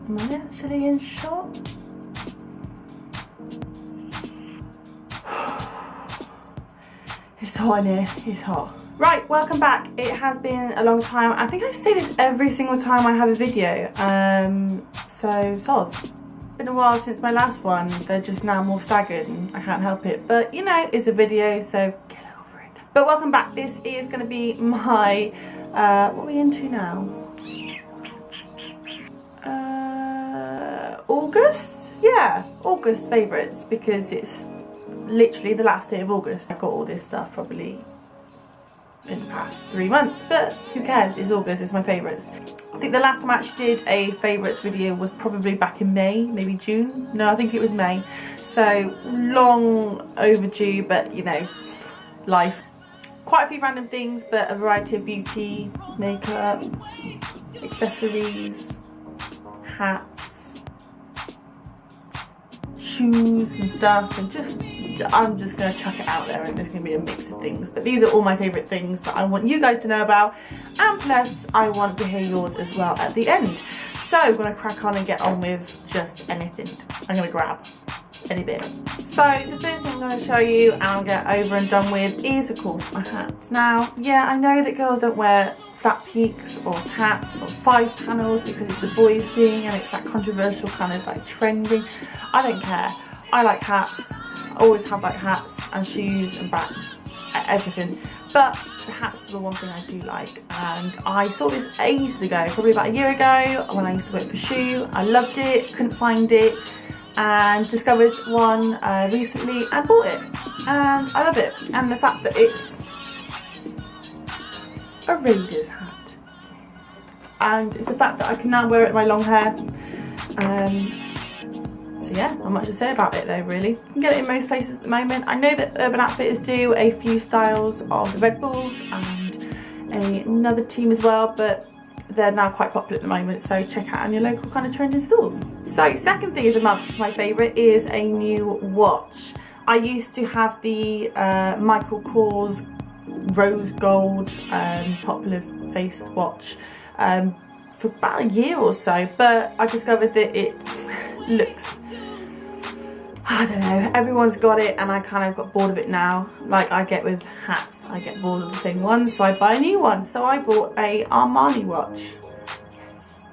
Am I actually in shot? It's hot in here, it's hot. Right, welcome back. It has been a long time. I think I say this every single time I have a video. So soz. Been a while since my last one. They're just now more staggered and I can't help it. But you know, it's a video, so get over it. But welcome back. This is going to be my, what are we into now? August? Yeah, August favourites, because it's literally the last day of August. I got all this stuff probably in the past 3 months, but who cares? It's August, it's my favourites. I think the last time I actually did a favourites video was probably back in May, maybe June. No, I think it was May. So long overdue, but you know, life. Quite a few random things, but a variety of beauty, makeup, accessories, hats, shoes and stuff, and just I'm just going to chuck it out there and there's going to be a mix of things. But these are all my favourite things that I want you guys to know about, and plus I want to hear yours as well at the end. So I'm going to crack on and get on with just anything. I'm going to grab any bit. So the first thing I'm going to show you and I'll get over and done with is of course my hat. Now yeah, I know that girls don't wear flat peaks or caps or 5 panels because it's the boys thing and it's that controversial kind of like trending. I don't care. I like hats. I always have like hats and shoes and bags, everything. But the hats are the one thing I do like, and I saw this ages ago, probably about a year ago when I used to work for Shoe. I loved it, couldn't find it, and discovered one recently and bought it, and I love it. And the fact that it's a Raiders hat, and it's the fact that I can now wear it in my long hair. So yeah, not much to say about it though, really. You can get it in most places at the moment. I know that Urban Outfitters do a few styles of the Red Bulls and another team as well, but they're now quite popular at the moment, so check out on your local kind of trending stores. So second thing of the month, which is my favourite, is a new watch. I used to have the Michael Kors rose gold popular face watch for about a year or so, but I discovered that it looks, I don't know, everyone's got it and I kind of got bored of it now. Like I get with hats, I get bored of the same one, so I buy a new one. So I bought a Armani watch. Yes.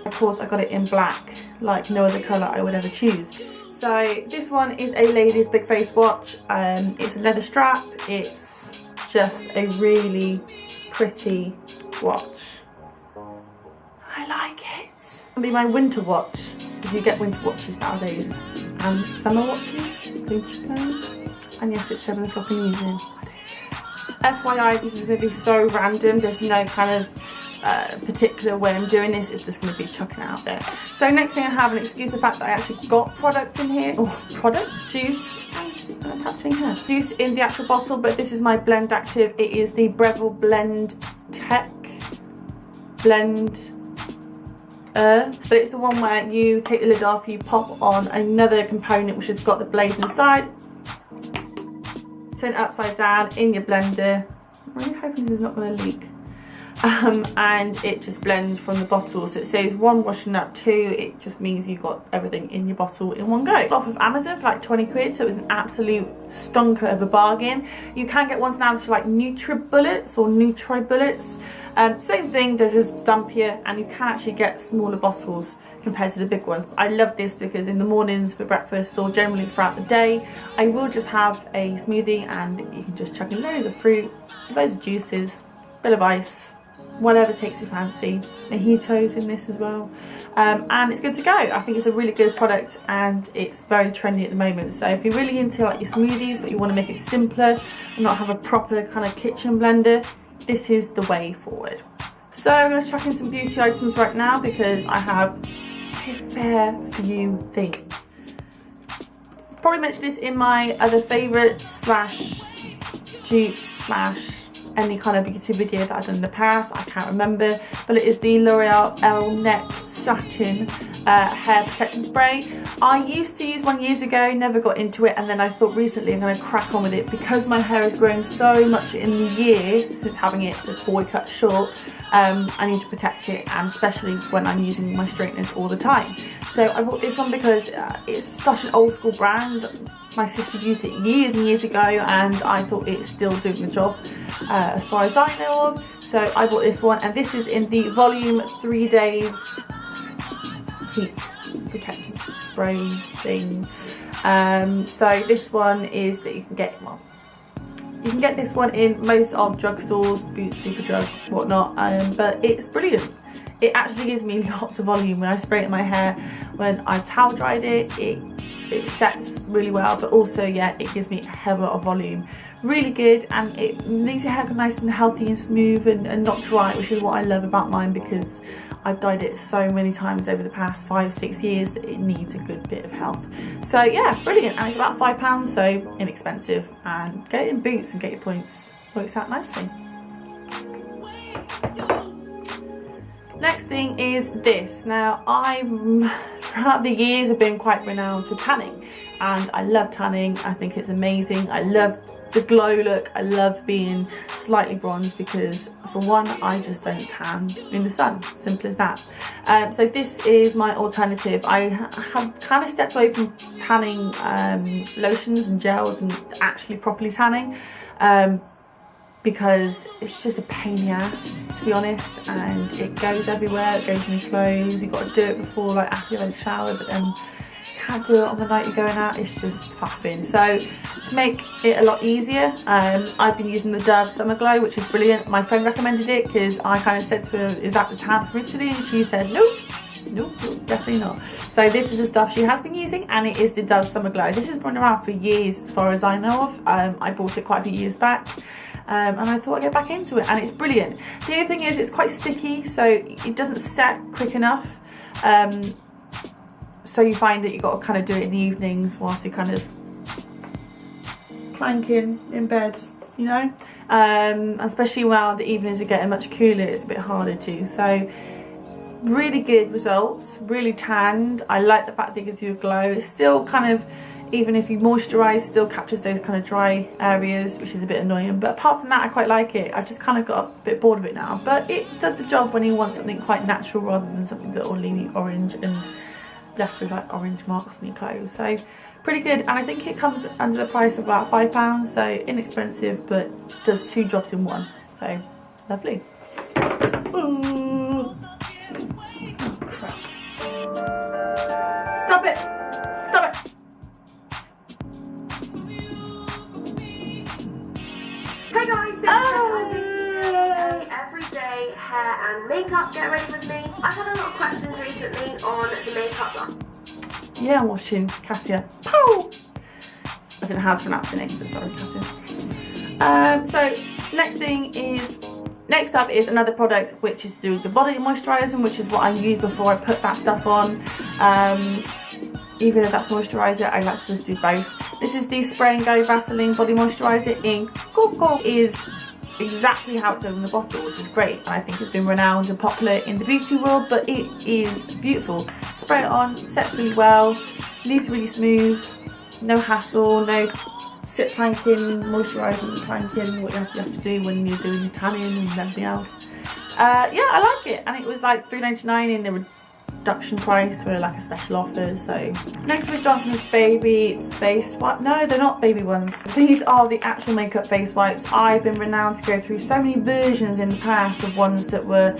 Of course I got it in black, like no other colour I would ever choose. So this one is a ladies big face watch. It's a leather strap. It's just a really pretty watch. I like it. It'll be my winter watch, if you get winter watches nowadays, and summer watches, don't you know? And yes, it's 7 o'clock in the evening. FYI, this is going to be so random. There's no kind of particular way I'm doing this. It's just going to be chucking it out there. So next thing I have, and excuse the fact that I actually got product in here, or juice, and I'm touching her. Juice in the actual bottle, but this is my Blend Active. It is the Breville Blend Tech Blend. But it's the one where you take the lid off, you pop on another component which has got the blades inside, turn it upside down in your blender. I'm really hoping this is not going to leak. And it just blends from the bottle. So it says 1 washing up, 2, it just means you've got everything in your bottle in one go. Off of Amazon for like 20 quid, so it was an absolute stonker of a bargain. You can get ones now which are like NutriBullets or NutriBullets. Same thing, they're just dumpier, and you can actually get smaller bottles compared to the big ones. But I love this because in the mornings for breakfast or generally throughout the day, I will just have a smoothie and you can just chuck in loads of fruit, loads of juices, bit of ice, whatever takes your fancy. Mojitos in this as well, and it's good to go. I think it's a really good product and it's very trendy at the moment. So if you're really into like your smoothies but you want to make it simpler and not have a proper kind of kitchen blender, this is the way forward. So I'm going to chuck in some beauty items right now because I have a fair few things. Probably mentioned this in my other favourites slash dupes slash any kind of beauty video that I've done in the past, I can't remember, but it is the L'Oreal Elle Net satin hair protecting spray. I used to use one years ago, never got into it, and then I thought recently I'm going to crack on with it because my hair has grown so much in the year since having it before we cut short. I need to protect it, and especially when I'm using my straighteners all the time. So I bought this one because it's such an old school brand. My sister used it years and years ago, and I thought it's still doing the job as far as I know of. So I bought this one, and this is in the volume 3 days heat protectant spray thing. So this one is that you can get, well, you can get this one in most of drugstores, Boots, Superdrug, whatnot, but it's brilliant. It actually gives me lots of volume when I spray it in my hair. When I've towel dried it, it sets really well, but also, yeah, it gives me a hell of a lot of volume. Really good, and it leaves your hair nice and healthy and smooth and not dry, which is what I love about mine, because I've dyed it so many times over the past 5-6 years that it needs a good bit of health. So yeah, brilliant, and it's about £5, so inexpensive, and get it in Boots and get your points. Works out nicely. Next thing is this. Now, throughout the years have been quite renowned for tanning, and I love tanning. I think it's amazing. I love the glow look. I love being slightly bronzed because, for one, I just don't tan in the sun. Simple as that. So this is my alternative. I have kind of stepped away from tanning lotions and gels and actually properly tanning. Because it's just a pain in the ass, to be honest, and it goes everywhere. It goes in your clothes. You've got to do it before, like, after you've had a shower, but then you can't do it on the night you're going out. It's just faffing. So to make it a lot easier, I've been using the Dove Summer Glow, which is brilliant. My friend recommended it because I kind of said to her, is that the tan from Italy? And she said, nope. Nope, definitely not. So this is the stuff she has been using, and it is the Dove Summer Glow. This has been around for years as far as I know of. I bought it quite a few years back, and I thought I'd get back into it, and it's brilliant. The other thing is it's quite sticky, so it doesn't set quick enough. So you find that you've got to kind of do it in the evenings whilst you're kind of planking in bed, you know. Especially while the evenings are getting much cooler, it's a bit harder to. So really good results, really tanned. I like the fact that it gives you a glow. It's still kind of, even if you moisturise, still captures those kind of dry areas, which is a bit annoying, but apart from that, I quite like it. I've just kind of got a bit bored of it now, but it does the job when you want something quite natural rather than something that will leave you orange and left with like orange marks on your clothes. So pretty good, and I think it comes under the price of about £5, so inexpensive, but does 2 jobs in one, so lovely. Ooh. Stop it! Stop it! Hey guys, so I'm doing a everyday hair and makeup get ready with me. I've had a lot of questions recently on the makeup look. Yeah, I'm watching Cassia. Pow! I don't know how to pronounce her name, so sorry, Cassia. So next up is another product which is to do with the body moisturising, which is what I used before I put that stuff on. Even if that's moisturiser, I like to just do both. This is the Spray and Go Vaseline Body Moisturiser in Coco. Is exactly how it says on the bottle, which is great, and I think it's been renowned and popular in the beauty world, but it is beautiful. Spray it on, sets really well, leaves really smooth, no hassle, no sit planking, moisturising, planking, what you have to do when you're doing your tanning and everything else. Yeah, I like it, and it was like £3.99 in the reduction price for like a special offer. So next with Johnson's baby face wipe. No, they're not baby ones. These are the actual makeup face wipes. I've been renowned to go through so many versions in the past of ones that were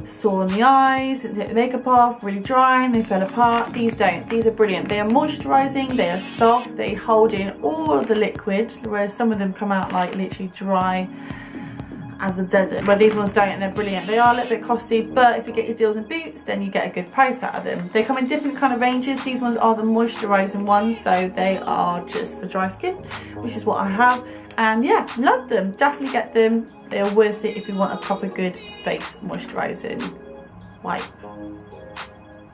sore on the eyes, didn't take the makeup off, really dry, and they fell apart. These don't. These are brilliant. They are moisturising, they are soft, they hold in all of the liquid, whereas some of them come out like literally dry as the desert, where these ones don't, and they're brilliant. They are a little bit costly, but if you get your deals in Boots, then you get a good price out of them. They come in different kind of ranges. These ones are the moisturising ones, so they are just for dry skin, which is what I have. And yeah, love them. Definitely get them. They are worth it if you want a proper good face moisturising wipe.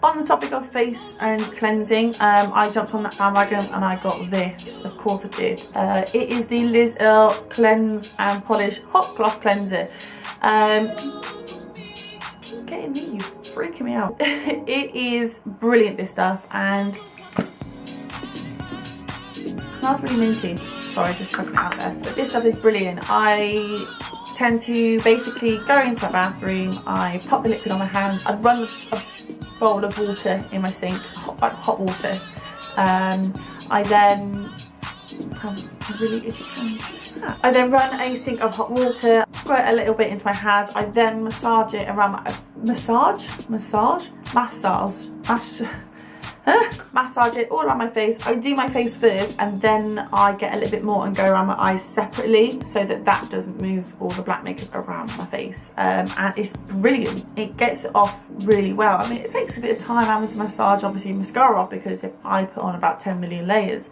On the topic of face and cleansing, I jumped on that bandwagon and I got this. Of course I did. It is the Liz Earle Cleanse and Polish Hot Cloth Cleanser. getting these. It's freaking me out. It is brilliant, this stuff, and it smells really minty. Sorry, just chucking it out there. But this stuff is brilliant. I tend to basically go into my bathroom, I pop the liquid on my hands, I run a bowl of water in my sink, hot water. I then have a really itchy hand. I then run a sink of hot water, squirt a little bit into my hand. I then massage it around my massage it all around my face. I do my face first, and then I get a little bit more and go around my eyes separately, so that doesn't move all the black makeup around my face. And it's brilliant. It gets it off really well. I mean, it takes a bit of time having to massage obviously mascara off, because I put on about 10 million layers.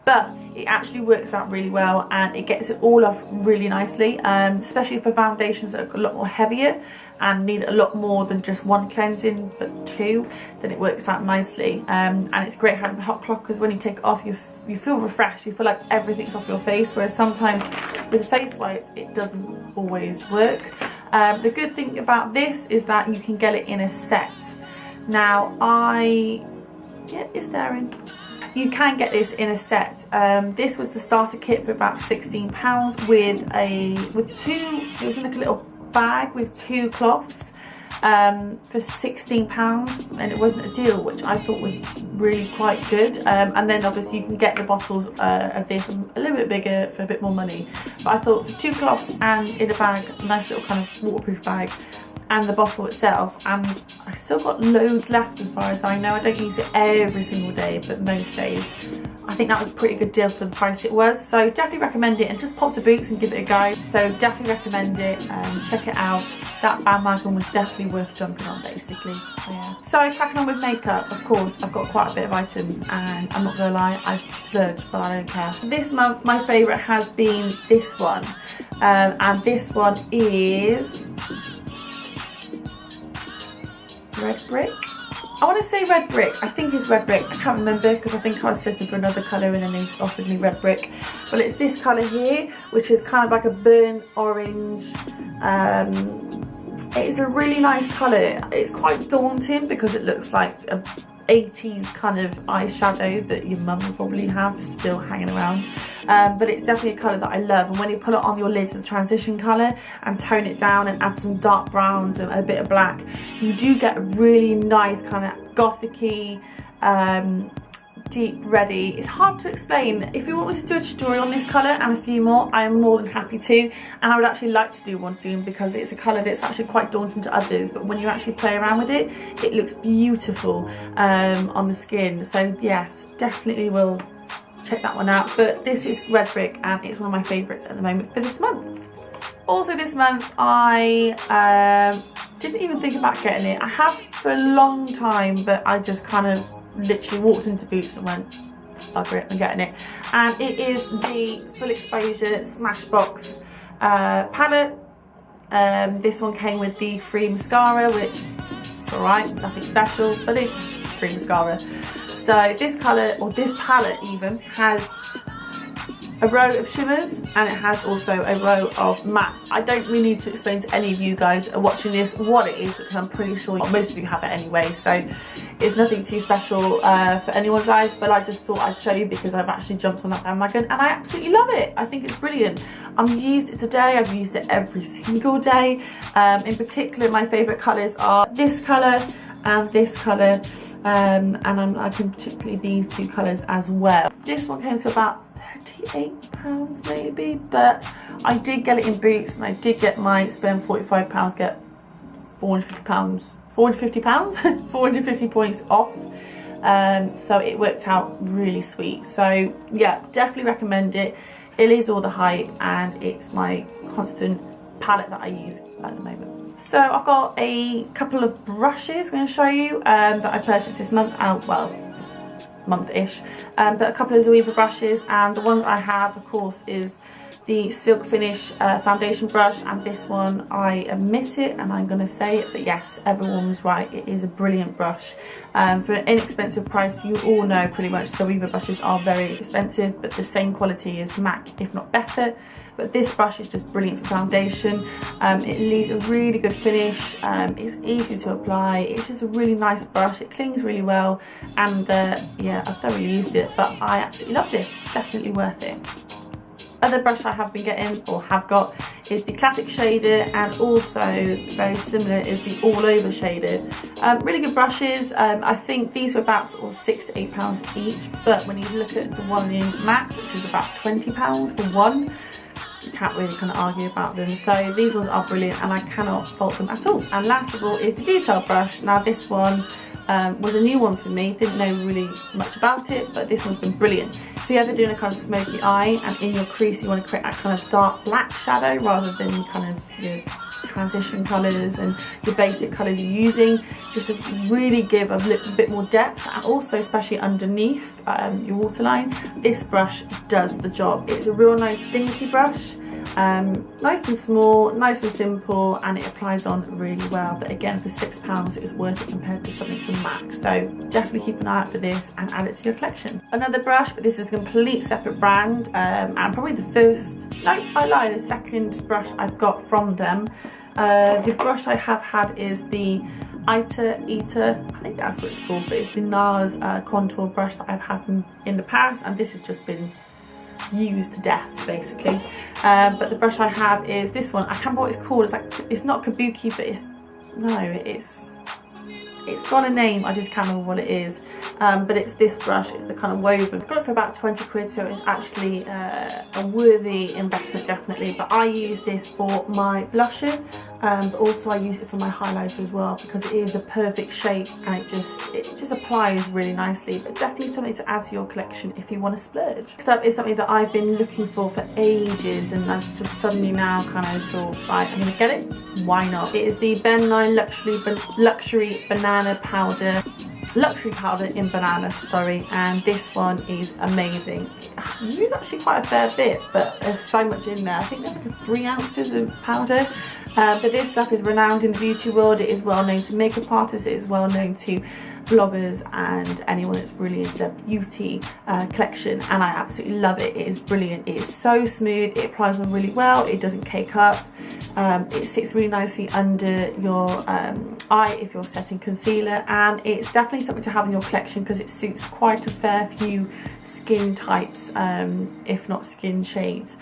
But it actually works out really well, and it gets it all off really nicely, especially for foundations that are a lot more heavier and need a lot more than just one cleansing, but two. Then it works out nicely, and it's great having the hot cloth, because when you take it off, you feel refreshed. You feel like everything's off your face, whereas sometimes with face wipes it doesn't always work. The good thing about this is that you can get it in a set. Now you can get this in a set. This was the starter kit for about £16 with two. It was in like a little bag with 2 cloths for £16, and it wasn't a deal, which I thought was really quite good. And then obviously you can get the bottles of this a little bit bigger for a bit more money. But I thought for 2 cloths and in a bag, a nice little kind of waterproof bag, and the bottle itself, and I've still got loads left as far as I know. I don't use it every single day, but most days. I think that was a pretty good deal for the price it was, so definitely recommend it, and just pop to Boots and give it a go. So definitely recommend it, check it out. That bandwagon was definitely worth jumping on, basically. So yeah. So cracking on with makeup, of course, I've got quite a bit of items, and I'm not gonna lie, I splurged, but I don't care. This month my favourite has been this one, and this one is Red Brick. I want to say Red Brick. I think it's Red Brick. I can't remember, because I think I was searching for another colour and then they offered me Red Brick. But it's this colour here, which is kind of like a burnt orange. It's a really nice colour. It's quite daunting because it looks like a 80s kind of eyeshadow that your mum will probably have still hanging around, but it's definitely a colour that I love. And when you put it on your lids as a transition colour and tone it down and add some dark browns and a bit of black, you do get a really nice kind of gothic-y, deep reddy. It's hard to explain. If you want me to do a tutorial on this colour and a few more, I am more than happy to, and I would actually like to do one soon, because it's a colour that's actually quite daunting to others, but when you actually play around with it, it looks beautiful on the skin. So yes, definitely will check that one out. But this is Red Brick, and it's one of my favourites at the moment for this month. Also this month I didn't even think about getting it. I have for a long time, but I just kind of literally walked into Boots and went, bugger it, I'm getting it. And it is the Full Exposure Smashbox palette. This one came with the free mascara, which it's alright, nothing special, but it's free mascara. So this colour, or this palette even, has a row of shimmers, and it has also a row of mattes. I don't really need to explain to any of you guys who are watching this what it is, because I'm pretty sure most of you have it anyway, so it's nothing too special for anyone's eyes, but I just thought I'd show you because I've actually jumped on that bandwagon and I absolutely love it. I think it's brilliant. I've used it today, I've used it every single day. In particular, my favourite colours are this colour and this colour, and I'm liking particularly these two colours as well. This one came to about £38 maybe, but I did get it in Boots, and I did get my spend £45, get £450, 450 points off, so it worked out really sweet. So yeah, definitely recommend it. It is all the hype, and it's my constant palette that I use at the moment. So I've got a couple of brushes I'm going to show you that I purchased this month. Well, month-ish. But a couple of Zoeva brushes, and the ones I have, of course, is the Silk Finish foundation brush, and this one, I admit it and I'm going to say it, but yes, everyone was right, it is a brilliant brush. For an inexpensive price, you all know pretty much Zoeva brushes are very expensive, but the same quality as MAC, if not better. But this brush is just brilliant for foundation. It leaves a really good finish, it's easy to apply, it's just a really nice brush, it clings really well, and yeah, I've thoroughly used it, but I absolutely love this, definitely worth it. Other brush I have been getting, or have got, is the Classic Shader, and also very similar is the All Over Shader. Really good brushes. I think these were about sort of £6 to £8 each, but when you look at the one in MAC, which is about £20 for one, you can't really kind of argue about them. So these ones are brilliant and I cannot fault them at all. And last of all is the Detail brush. Now this one was a new one for me, didn't know really much about it, but this one's been brilliant. If you're ever doing a kind of smoky eye and in your crease you want to create that kind of dark black shadow rather than kind of your transition colours and your basic colours you're using, just to really give a little bit more depth, and also especially underneath your waterline, this brush does the job. It's a real nice dinky brush. Nice and small, nice and simple, and it applies on really well. But again, for £6 it was worth it compared to something from MAC. So definitely keep an eye out for this and add it to your collection. Another brush, but this is a complete separate brand, and probably the second brush I've got from them. The brush I have had is the Eater, I think that's what it's called, but it's the NARS contour brush that I've had in the past, and this has just been used to death basically. But the brush I have is this one. I can't remember what it's called. It's like, it's not kabuki, but it's got a name, I just can't remember what it is. But it's this brush, it's the kind of woven. I got it for about 20 quid, so it's actually a worthy investment definitely. But I use this for my blusher, but also I use it for my highlighter as well, because it is the perfect shape and it just applies really nicely. But definitely something to add to your collection if you want to splurge. Next up is something that I've been looking for ages, and I've just suddenly now kind of thought, right, I'm going to get it. Why not? It is the Ben 9 Luxury Banana Powder. Luxury powder in banana, sorry, and this one is amazing. I use actually quite a fair bit, but there's so much in there. I think there's like 3 ounces of powder. But this stuff is renowned in the beauty world. It is well known to makeup artists, it is well known to bloggers and anyone that's really into their beauty collection, and I absolutely love it. It is brilliant. It is so smooth, it applies on really well, it doesn't cake up. It sits really nicely under your eye if you're setting concealer, and it's definitely something to have in your collection because it suits quite a fair few skin types, if not skin shades.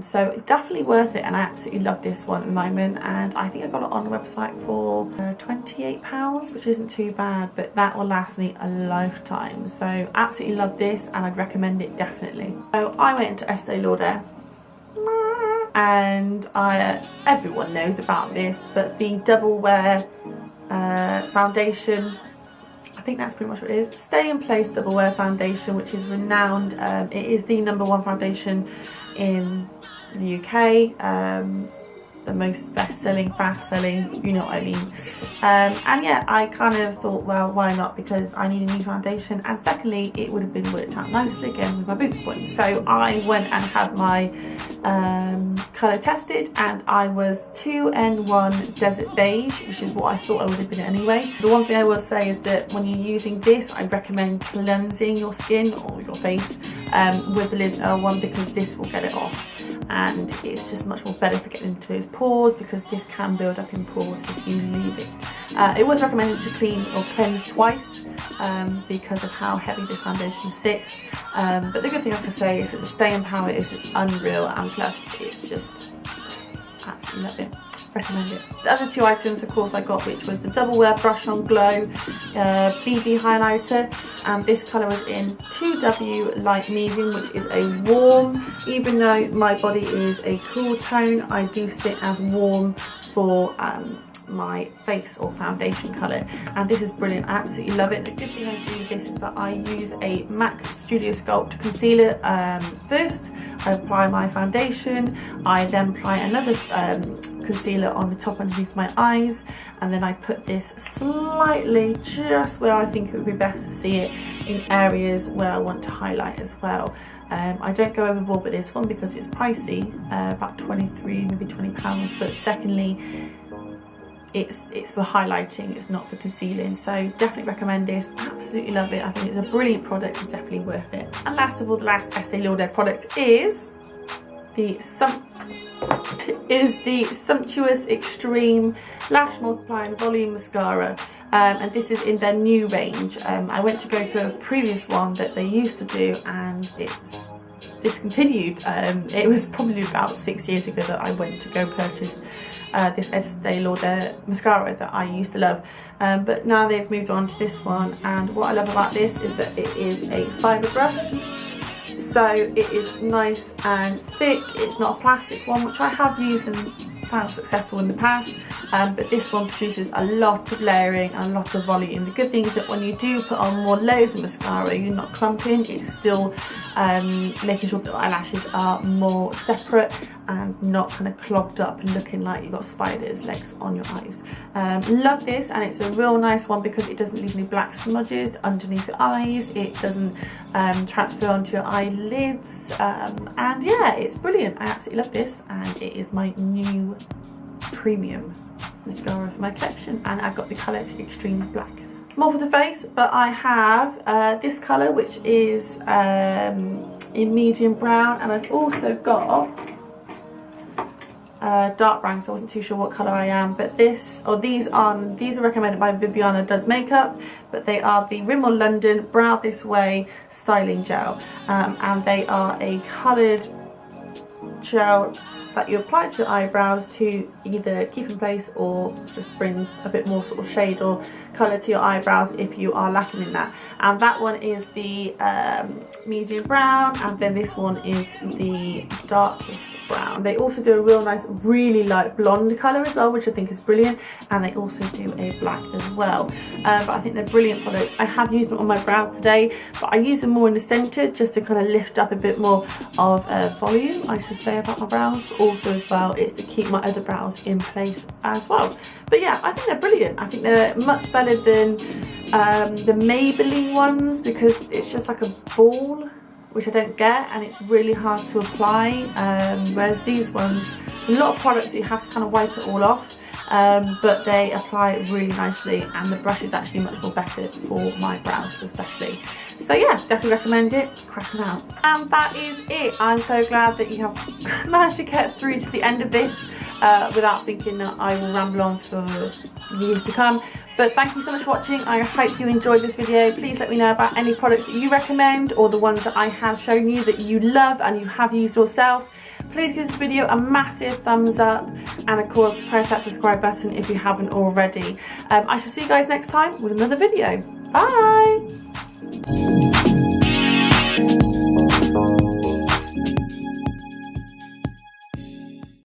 So it's definitely worth it, and I absolutely love this one at the moment, and I think I got it on the website for £28, which isn't too bad, but that will last me a lifetime. So absolutely love this, and I'd recommend it definitely. So I went into Estee Lauder, and everyone knows about this, but the Double Wear foundation, I think that's pretty much what it is. Stay in Place Double Wear Foundation, which is renowned. It is the #1 foundation in the UK. The most best-selling, fast-selling, you know what I mean. And yeah, I kind of thought, well, why not? Because I need a new foundation, and secondly, it would have been worked out nicely again with my boots points. So I went and had my colour tested, and I was 2N1 Desert Beige, which is what I thought I would have been anyway. The one thing I will say is that when you're using this, I recommend cleansing your skin or your face with the Liz one, because this will get it off. And it's just much more better for getting into those pores, because this can build up in pores if you leave it. It was recommended to clean or cleanse twice because of how heavy this foundation sits. But the good thing I can say is that the staying power is unreal, and plus it's just absolutely love it. Recommend it. The other 2 items, of course, I got, which was the Double Wear Brush On Glow BB highlighter, and this colour was in 2W Light Medium, which is a warm. Even though my body is a cool tone, I do sit as warm for my face or foundation colour, and this is brilliant. I absolutely love it. The good thing I do with this is that I use a MAC Studio Sculpt concealer first. I apply my foundation, I then apply another concealer on the top underneath my eyes, and then I put this slightly just where I think it would be best to see it in areas where I want to highlight as well. I don't go overboard with this one because it's pricey, about 23, maybe £20, but secondly, it's for highlighting, it's not for concealing, so definitely recommend this. Absolutely love it. I think it's a brilliant product and definitely worth it. And last of all, the last Estee Lauder product is the Sumptuous Extreme Lash Multiplying Volume Mascara, and this is in their new range. I went to go for a previous one that they used to do and it's discontinued. It was probably about 6 years ago that I went to go purchase this Estee Lauder mascara that I used to love, but now they've moved on to this one, and what I love about this is that it is a fibre brush. So it is nice and thick. It's not a plastic one, which I have used and found successful in the past, but this one produces a lot of layering and a lot of volume. The good thing is that when you do put on more layers of mascara, you're not clumping. It's still making sure that the eyelashes are more separate and not kind of clogged up and looking like you've got spider's legs on your eyes. Love this, and it's a real nice one because it doesn't leave any black smudges underneath your eyes. It doesn't transfer onto your eyelids, and yeah, it's brilliant. I absolutely love this, and it is my new premium mascara for my collection, and I've got the colour Extreme Black. More for the face, but I have this colour, which is in medium brown, and I've also got dark brown, so I wasn't too sure what colour I am, but these are recommended by Viviana Does Makeup, but they are the Rimmel London Brow This Way Styling Gel, and they are a coloured gel that you apply to your eyebrows to either keep in place or just bring a bit more sort of shade or colour to your eyebrows if you are lacking in that. And that one is the medium brown, and then this one is the darkest brown. They also do a real nice, really light blonde colour as well, which I think is brilliant, and they also do a black as well. But I think they're brilliant products. I have used them on my brows today, but I use them more in the centre just to kind of lift up a bit more of volume, I should say, about my brows. But also as well, it's to keep my other brows in place as well. But yeah, I think they're brilliant. I think they're much better than the Maybelline ones because it's just like a ball, which I don't get, and it's really hard to apply, whereas these ones, a lot of products you have to kind of wipe it all off, but they apply really nicely, and the brush is actually much more better for my brows especially. So yeah, definitely recommend it. Crack them out. And that is it. I'm so glad that you have managed to get through to the end of this without thinking that I will ramble on for years to come. But thank you so much for watching. I hope you enjoyed this video. Please let me know about any products that you recommend or the ones that I have shown you that you love and you have used yourself. Please give this video a massive thumbs up, and of course press that subscribe button if you haven't already. I shall see you guys next time with another video. Bye!